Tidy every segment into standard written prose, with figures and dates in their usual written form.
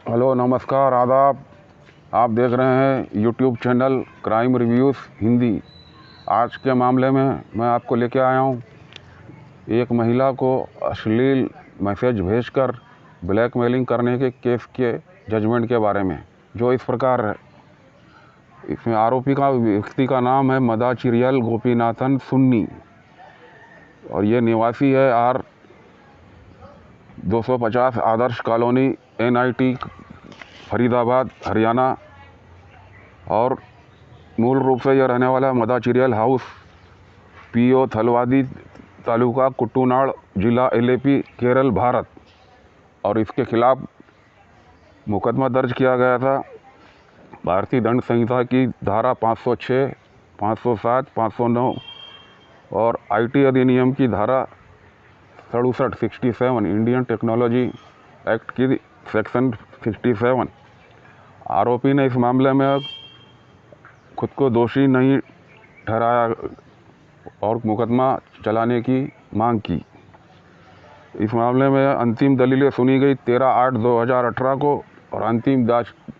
Hello, नमस्कार, आदाब। आप देख रहे हैं YouTube channel crime reviews Hindi. आज के मामले में मैं आपको लेके आया हूँ एक महिला को अश्लील मैसेज भेजकर ब्लैकमेलिंग करने के केस के जजमेंट के बारे में, जो इस प्रकार है। इसमें आरोपी का व्यक्ति का नाम है मदाचिरियल गोपीनाथन सुन्नी और ये निवासी है R250 आदर्श कॉलोनी NIT फरीदाबाद हरियाणा। और मूल रूप से यह रहने वाला है मदाचिरियल हाउस, PO थलवादी, तालुका कुट्टूनाड़, जिला LAP, केरल, भारत। और इसके खिलाफ मुकदमा दर्ज किया गया था भारतीय दंड संहिता की धारा 506, 507, 509 और IT अधिनियम की धारा 67 इंडियन टेक्नोलॉजी एक्ट की सेक्शन 67। आरोपी ने इस मामले में खुद को दोषी नहीं ठहराया और मुकदमा चलाने की मांग की। इस मामले में अंतिम दलीलें सुनी गई 13/8/2018 को और अंतिम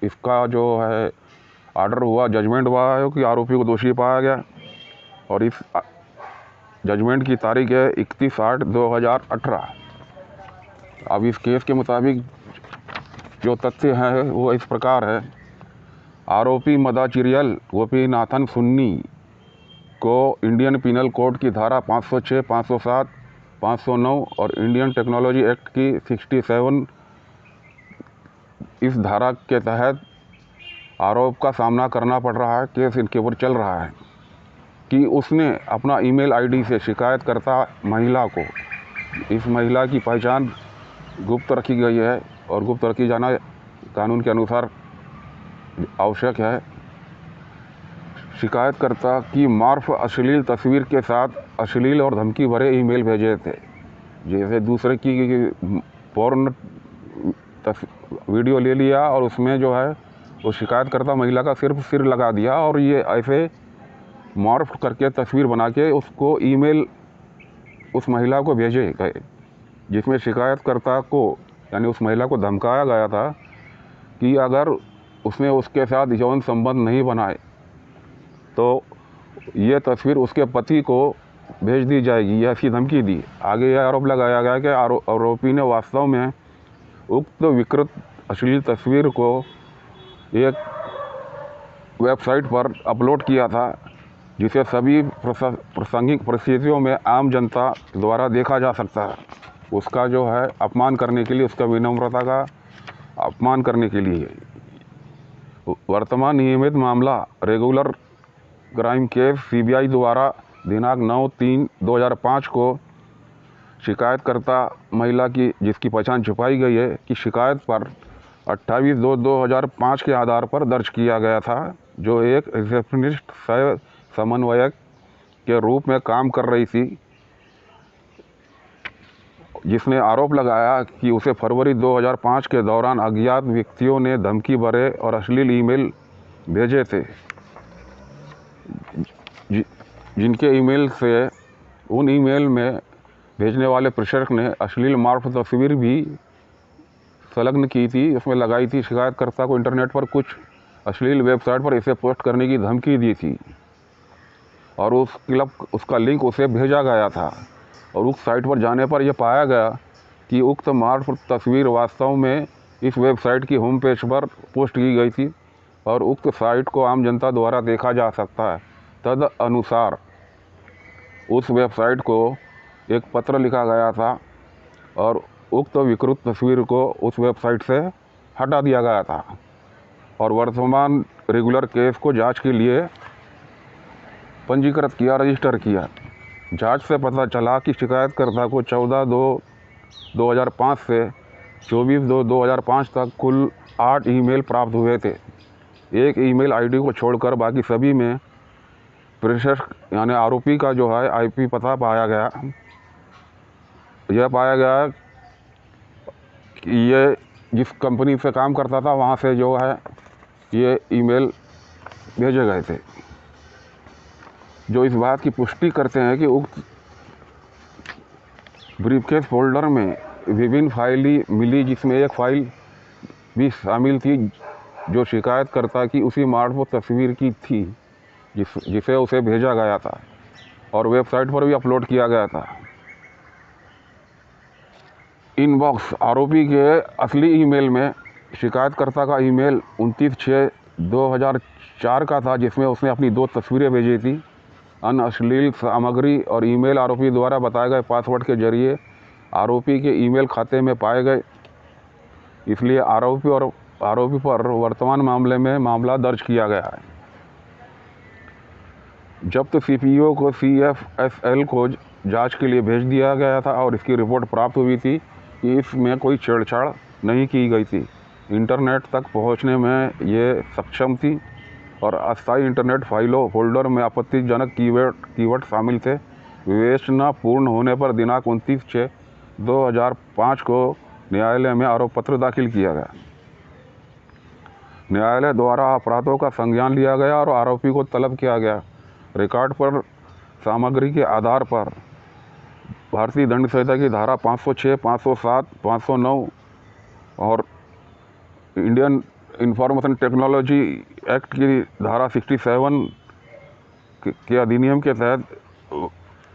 इसका जो है ऑर्डर हुआ, जजमेंट हुआ है कि आरोपी को दोषी पाया गया। और इस जजमेंट की तारीख है 31/8/2018। अब इस केस के मुताबिक जो तथ्य हैं वो इस प्रकार है। आरोपी मदाचिरियल गोपीनाथन सुन्नी को इंडियन पिनल कोड की धारा 506, 507, 509 और इंडियन टेक्नोलॉजी एक्ट की 67 इस धारा के तहत आरोप का सामना करना पड़ रहा है। केस इनके ऊपर चल रहा है कि उसने अपना ईमेल ID से शिकायतकर्ता महिला को, इस महिला की पहचान गुप्त रखी गई है और गुप्त रखी जाना कानून के अनुसार आवश्यक है। शिकायतकर्ता की मार्फ अश्लील तस्वीर के साथ अश्लील और धमकी भरे ईमेल भेजे थे, जैसे दूसरे की पोर्न वीडियो ले लिया और उसमें जो है वो शिकायतकर्ता महिला का सिर्फ सिर लगा दिया और ये ऐसे मॉर्फ करके तस्वीर बना के उसको ईमेल उस महिला को भेजे गए, जिसमें शिकायतकर्ता को यानी उस महिला को धमकाया गया था कि अगर उसने उसके साथ यौन संबंध नहीं बनाए तो ये तस्वीर उसके पति को भेज दी जाएगी, यह ऐसी धमकी दी। आगे यह आरोप लगाया गया कि आरोपी ने वास्तव में उक्त विकृत अश्लील तस्वीर को एक वेबसाइट पर अपलोड किया था, जिसे सभी प्रासंगिक परिस्थितियों में आम जनता द्वारा देखा जा सकता है। उसका जो है अपमान करने के लिए, उसका विनम्रता का अपमान करने के लिए। वर्तमान नियमित मामला रेगुलर क्राइम केस CBI द्वारा दिनांक 9/3/2005 को शिकायतकर्ता महिला की, जिसकी पहचान छुपाई गई है, की शिकायत पर 28/2/2005 के आधार पर दर्ज किया गया था, जो एक रिसेप्शनिस्ट सह समन्वयक के रूप में काम कर रही थी, जिसने आरोप लगाया कि उसे फरवरी 2005 के दौरान अज्ञात व्यक्तियों ने धमकी भरे और अश्लील ईमेल भेजे थे, जिनके ईमेल से उन ईमेल में भेजने वाले प्रेषक ने अश्लील मार्फ तस्वीर भी संलग्न की थी, उसमें लगाई थी। शिकायतकर्ता को इंटरनेट पर कुछ अश्लील वेबसाइट पर इसे पोस्ट करने की धमकी दी थी और उसका लिंक उसे भेजा गया था। और उस साइट पर जाने पर यह पाया गया कि उक्त मार्फ तस्वीर वास्तव में इस वेबसाइट की होम पेज पर पोस्ट की गई थी और उक्त साइट को आम जनता द्वारा देखा जा सकता है। तद अनुसार उस वेबसाइट को एक पत्र लिखा गया था और उक्त विकृत तस्वीर को उस वेबसाइट से हटा दिया गया था। और वर्तमान रेगुलर केस को जांच के लिए पंजीकृत किया, रजिस्टर किया। जांच से पता चला कि शिकायतकर्ता को 14/2/2005 से 24/2/2005 तक कुल 8 ईमेल प्राप्त हुए थे। एक ईमेल ID को छोड़कर बाकी सभी में प्रेषक यानी आरोपी का जो है IP पता पाया गया। यह पाया गया कि ये जिस कंपनी से काम करता था वहाँ से जो है ये ईमेल भेजे गए थे, जो इस बात की पुष्टि करते हैं कि उक्त ब्रीफकेस फोल्डर में विभिन्न फाइलें मिली, जिसमें एक फाइल भी शामिल थी जो शिकायतकर्ता की उसी स्मार्टफोन तस्वीर की थी जिसे उसे भेजा गया था और वेबसाइट पर भी अपलोड किया गया था। इनबॉक्स आरोपी के असली ईमेल में शिकायतकर्ता का ईमेल 29/6/2004 का था, जिसमें उसने अपनी 2 तस्वीरें भेजी थी। अन्य अश्लील सामग्री और ईमेल आरोपी द्वारा बताए गए पासवर्ड के जरिए आरोपी के ईमेल खाते में पाए गए, इसलिए आरोपी पर वर्तमान मामले में मामला दर्ज किया गया है। जब्त सीपीओ को CFSL को जांच के लिए भेज दिया गया था और इसकी रिपोर्ट प्राप्त हुई थी कि इसमें कोई छेड़छाड़ नहीं की गई थी। इंटरनेट तक पहुंचने में ये सक्षम थी और अस्थायी इंटरनेट फाइलों फोल्डर में आपत्तिजनक कीवर्ड शामिल थे। विवेचना पूर्ण होने पर दिनांक 29/6/2005 को न्यायालय में आरोप पत्र दाखिल किया गया। न्यायालय द्वारा अपराधों का संज्ञान लिया गया और आरोपी को तलब किया गया। रिकॉर्ड पर सामग्री के आधार पर भारतीय दंड संहिता की धारा 506, 507, 509 और इंडियन इंफॉर्मेशन टेक्नोलॉजी एक्ट की धारा 67 के अधिनियम के तहत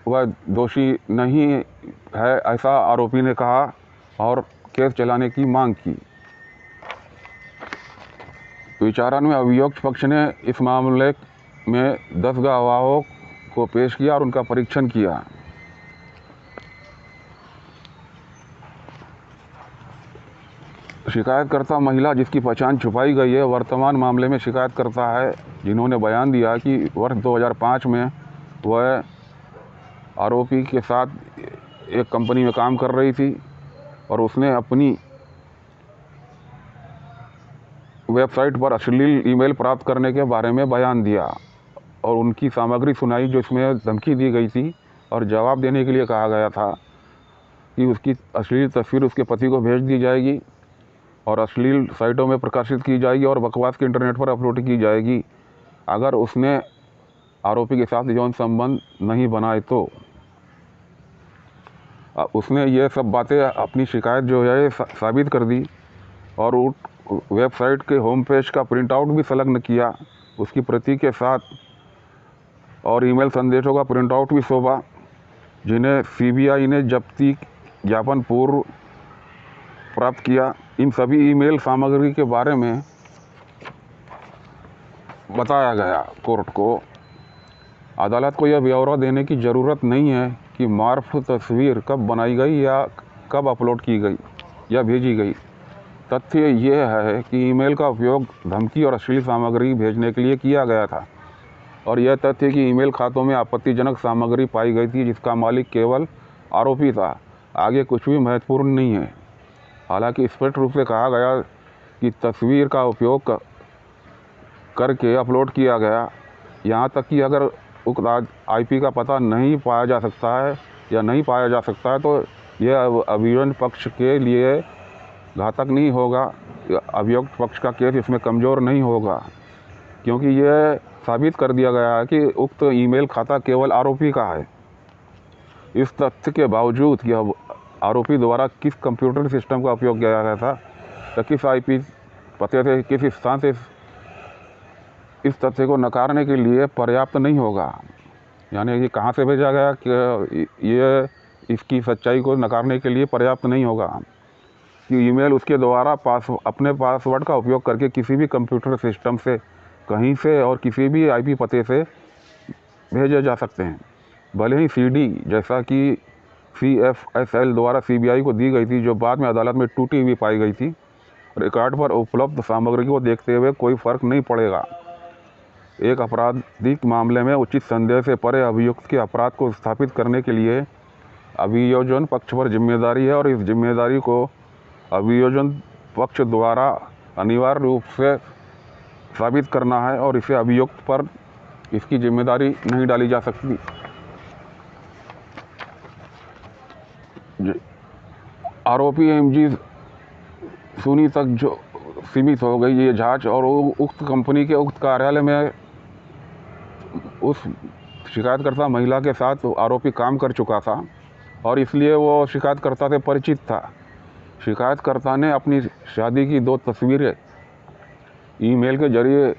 वह दोषी नहीं है, ऐसा आरोपी ने कहा और केस चलाने की मांग की। विचारण में अभियुक्त पक्ष ने इस मामले में 10 गवाहों को पेश किया और उनका परीक्षण किया। शिकायतकर्ता महिला, जिसकी पहचान छुपाई गई है, वर्तमान मामले में शिकायतकर्ता है, जिन्होंने बयान दिया कि वर्ष 2005 में वह आरोपी के साथ एक कंपनी में काम कर रही थी और उसने अपनी वेबसाइट पर अश्लील ईमेल प्राप्त करने के बारे में बयान दिया और उनकी सामग्री सुनाई, जो इसमें धमकी दी गई थी और जवाब देने के लिए कहा गया था कि उसकी अश्लील तस्वीर उसके पति को भेज दी जाएगी और अश्लील साइटों में प्रकाशित की जाएगी और बकवास के इंटरनेट पर अपलोड की जाएगी अगर उसने आरोपी के साथ यौन संबंध नहीं बनाए तो। उसने ये सब बातें अपनी शिकायत जो है साबित कर दी और वेबसाइट के होम पेज का प्रिंट आउट भी संलग्न किया उसकी प्रति के साथ और ईमेल संदेशों का प्रिंट आउट भी सौंपा, जिन्हें CBI ने जब्ती ज्ञापन पूर्व प्राप्त किया। इन सभी ईमेल सामग्री के बारे में बताया गया कोर्ट को। अदालत को यह ब्यौरा देने की ज़रूरत नहीं है कि मार्फ तस्वीर कब बनाई गई या कब अपलोड की गई या भेजी गई। तथ्य यह है कि ईमेल का उपयोग धमकी और अश्लील सामग्री भेजने के लिए किया गया था और यह तथ्य कि ईमेल खातों में आपत्तिजनक सामग्री पाई गई थी जिसका मालिक केवल आरोपी था, आगे कुछ भी महत्वपूर्ण नहीं है। हालांकि स्पष्ट रूप से कहा गया कि तस्वीर का उपयोग करके अपलोड किया गया, यहाँ तक कि अगर उक्त IP का पता नहीं पाया जा सकता है या नहीं पाया जा सकता है तो यह अभियोजन पक्ष के लिए घातक नहीं होगा, अभियुक्त पक्ष का केस इसमें कमज़ोर नहीं होगा, क्योंकि यह साबित कर दिया गया है कि उक्त ईमेल खाता केवल आरोपी का है। इस तथ्य के बावजूद कि आरोपी द्वारा किस कंप्यूटर सिस्टम का उपयोग किया गया था या किस IP पते से किस स्थान से, इस तथ्य को नकारने के लिए पर्याप्त नहीं होगा। यानी कि कहाँ से भेजा गया कि ये इसकी सच्चाई को नकारने के लिए पर्याप्त नहीं होगा कि ईमेल उसके द्वारा अपने पासवर्ड का उपयोग करके किसी भी कंप्यूटर सिस्टम से कहीं से और किसी भी IP पते से भेजे जा सकते हैं, भले ही CD जैसा कि CFSL द्वारा CBI को दी गई थी, जो बाद में अदालत में टूटी हुई पाई गई थी। रिकॉर्ड पर उपलब्ध सामग्री को देखते हुए कोई फ़र्क नहीं पड़ेगा। एक आपराधिक मामले में उचित संदेह से परे अभियुक्त के अपराध को स्थापित करने के लिए अभियोजन पक्ष पर जिम्मेदारी है और इस जिम्मेदारी को अभियोजन पक्ष द्वारा अनिवार्य रूप से साबित करना है और इसे अभियुक्त पर इसकी जिम्मेदारी नहीं डाली जा सकती। आरोपी MG सुनी तक जो सीमित हो गई ये जांच और उक्त कंपनी के उक्त कार्यालय में उस शिकायतकर्ता महिला के साथ आरोपी काम कर चुका था और इसलिए वो शिकायतकर्ता से परिचित था। शिकायतकर्ता ने अपनी शादी की 2 तस्वीरें ईमेल के जरिए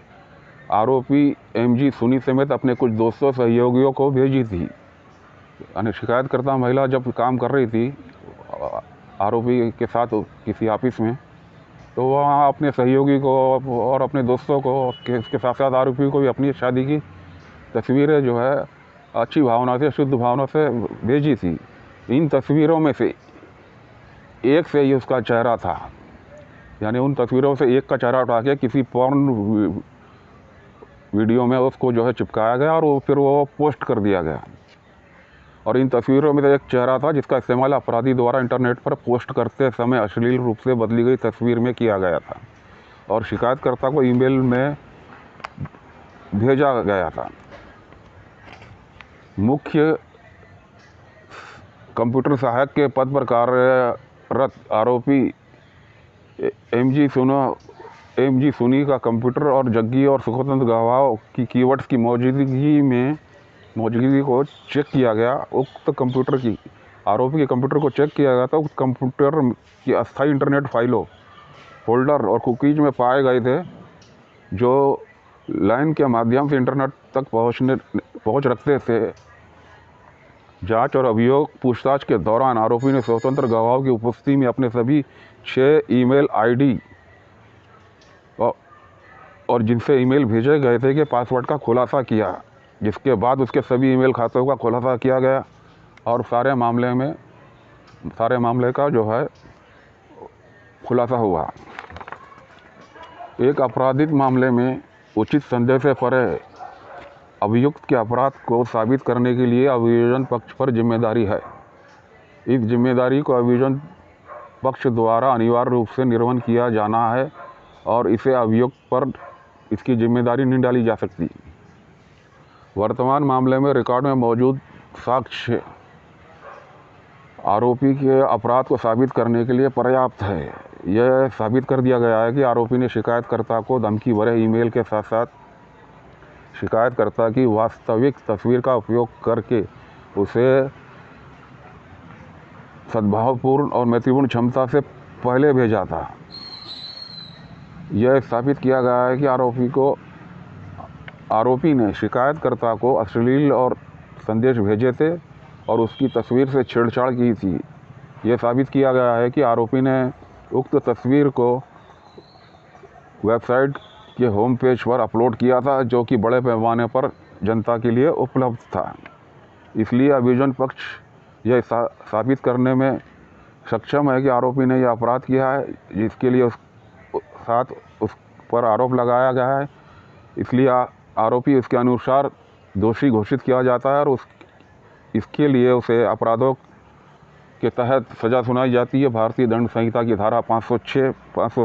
आरोपी एमजी सुनी समेत अपने कुछ दोस्तों सहयोगियों को भेजी थी। यानी शिकायतकर्ता महिला जब काम कर रही थी आरोपी के साथ किसी ऑफिस में, तो वहाँ अपने सहयोगी को और अपने दोस्तों को के साथ साथ आरोपी को भी अपनी शादी की तस्वीरें जो है अच्छी भावना से, शुद्ध भावना से भेजी थी। इन तस्वीरों में से एक से ही उसका चेहरा था, यानी उन तस्वीरों से एक का चेहरा उठा के किसी पॉर्न वीडियो में उसको जो है चिपकाया गया और फिर वो पोस्ट कर दिया गया। और इन तस्वीरों में से एक चेहरा था जिसका इस्तेमाल अपराधी द्वारा इंटरनेट पर पोस्ट करते समय अश्लील रूप से बदली गई तस्वीर में किया गया था और शिकायतकर्ता को ईमेल में भेजा गया था। मुख्य कंप्यूटर सहायक के पद पर कार्यरत आरोपी एमजी सुनी का कंप्यूटर और जग्गी और स्वतंत्र गवाहों की कीवर्ड्स की मौजूदगी को चेक किया गया। उक्त कंप्यूटर की आरोपी के कंप्यूटर को चेक किया गया था। उक्त कंप्यूटर की अस्थायी इंटरनेट फाइलों, फोल्डर और कुकीज में पाए गए थे जो लाइन के माध्यम से इंटरनेट तक पहुंच रखते थे। जांच और अभियोग पूछताछ के दौरान आरोपी ने स्वतंत्र गवाहों की उपस्थिति में अपने सभी 6 ईमेल आईडी और जिनसे ईमेल भेजे गए थे के पासवर्ड का खुलासा किया, जिसके बाद उसके सभी ईमेल खातों का खुलासा किया गया और सारे मामले का जो है खुलासा हुआ। एक आपराधिक मामले में उचित संदेह से परे अभियुक्त के अपराध को साबित करने के लिए अभियोजन पक्ष पर जिम्मेदारी है। इस जिम्मेदारी को अभियोजन पक्ष द्वारा अनिवार्य रूप से निर्वहन किया जाना है और इसे अभियुक्त पर इसकी जिम्मेदारी नहीं डाली जा सकती। वर्तमान मामले में रिकॉर्ड में मौजूद साक्ष्य आरोपी के अपराध को साबित करने के लिए पर्याप्त है। यह साबित कर दिया गया है कि आरोपी ने शिकायतकर्ता को धमकी भरे ईमेल के साथ साथ शिकायतकर्ता की वास्तविक तस्वीर का उपयोग करके उसे सद्भावपूर्ण और मैत्रीपूर्ण क्षमता से पहले भेजा था। यह साबित किया गया है कि आरोपी ने शिकायतकर्ता को अश्लील और संदेश भेजे थे और उसकी तस्वीर से छेड़छाड़ की थी। यह साबित किया गया है कि आरोपी ने उक्त तस्वीर को वेबसाइट के होम पेज पर अपलोड किया था जो कि बड़े पैमाने पर जनता के लिए उपलब्ध था। इसलिए अभियोजन पक्ष यह साबित करने में सक्षम है कि आरोपी ने यह अपराध किया है जिसके लिए उस पर आरोप लगाया गया है। इसलिए आरोपी उसके अनुसार दोषी घोषित किया जाता है और इसके लिए उसे अपराधों के तहत सज़ा सुनाई जाती है। भारतीय दंड संहिता की धारा 506,